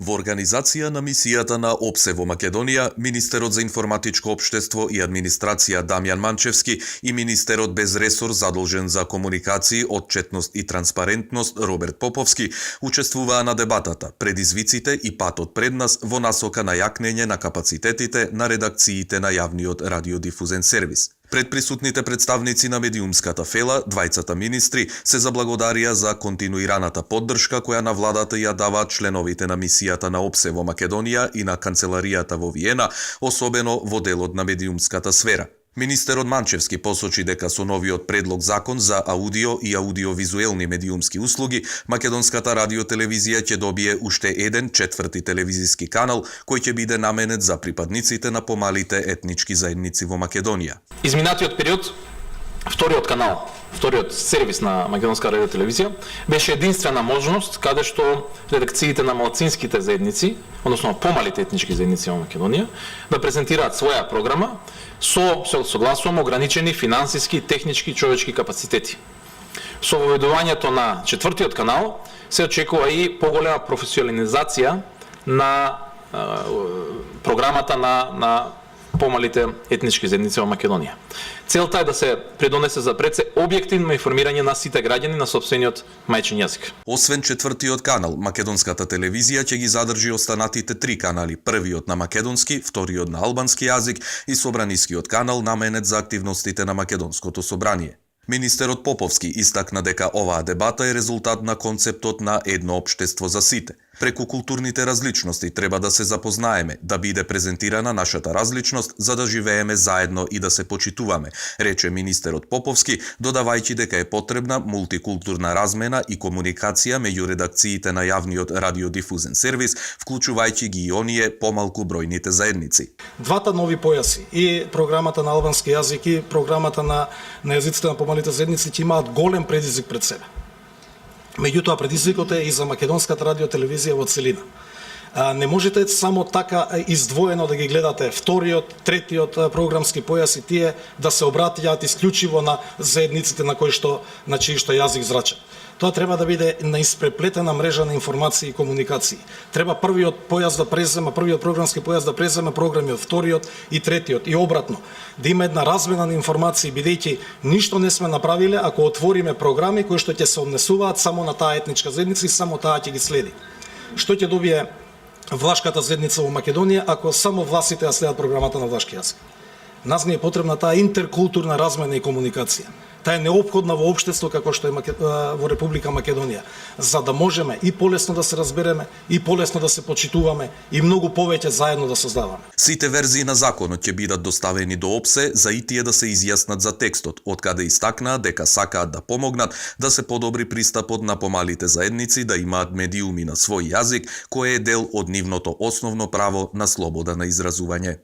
Во организација на мисијата на ОПСЕ во Македонија, Министерот за информатичко општество и администрација Дамјан Манчевски и Министерот без ресор задолжен за комуникации, отчетност и транспарентност Роберт Поповски учествуваа на дебатата предизвиците и патот пред нас во насока на јакнење на капацитетите на редакциите на јавниот радиодифузен сервис. Пред присутните представници на медиумската фела, двајцата министри се заблагодарија за континуираната поддршка која на владата ја даваат членовите на мисијата на ОПСЕ во Македонија и на канцеларијата во Виена, особено во делот на медиумската сфера. Министерот Манчевски посочи дека со новиот предлог закон за аудио и аудиовизуелни медиумски услуги, македонската радиотелевизија ќе добие уште еден четврти телевизиски канал кој ќе биде наменет за припадниците на помалите етнички заедници во Македонија. Изминатиот период, вториот сервис на македонска радиотелевизија беше единствена можност каде што редакциите на малцинските заедници, односно помалите етнички заедници во Македонија, да презентираат своја програма со согласувам ограничени финансиски, технички и човечки капацитети. Со воведувањето на четвртиот канал се очекува и поголема професионализација на програмата на помалите етнички заедници во Македонија. Целта е да се придонесе за пред се објективно информирање на сите граѓани на сопствениот мајчин јазик. Освен четвртиот канал, македонската телевизија ќе ги задржи останатите три канали, првиот на македонски, вториот на албански јазик и собранискиот канал наменет за активностите на македонското собрание. Министерот Поповски истакна дека оваа дебата е резултат на концептот на едно општество за сите. Преку културните различности треба да се запознаеме, да биде презентирана нашата различност, за да живееме заедно и да се почитуваме, рече министерот Поповски, додавајќи дека е потребна мултикултурна размена и комуникација меѓу редакциите на јавниот радиодифузен сервис, вклучувајќи ги и оние помалку бројните заедници. Двата нови појаси, и програмата на албански јазик и програмата на јазиците на помалите заедници ќе имаат голем предизвик пред себе. Меѓутоа, предизвикот е и за македонската радиотелевизија во целина. Не можете само така издвоено да ги гледате вториот, третиот програмски појас и тие да се обратијат исклучиво на заедниците на чиј што јазик зрачат. Тоа треба да биде на испреплетена мрежа на информации и комуникации. Треба првиот програмски појас да преземе програми од вториот и третиот и обратно. Да има една размена на информации, бидејќи ништо не сме направиле ако отвориме програми кои што ќе се однесуваат само на таа етничка заедница и само таа ќе ги следи. Што ќе добие влашката заедница во Македонија ако само власите ја следат програмата на влашки јазик? Нас ни е потребна таа интеркултурна размена и комуникација. Таа е неопходна во општество како што е во Република Македонија, за да можеме и полесно да се разбереме, и полесно да се почитуваме, и многу повеќе заедно да создаваме. Сите верзии на законот ќе бидат доставени до ОПСЕ за и тие да се изјаснат за текстот, од каде истакнаа дека сакаат да помогнат да се подобри пристапот на помалите заедници да имаат медиуми на свој јазик, кој е дел од нивното основно право на слобода на изразување.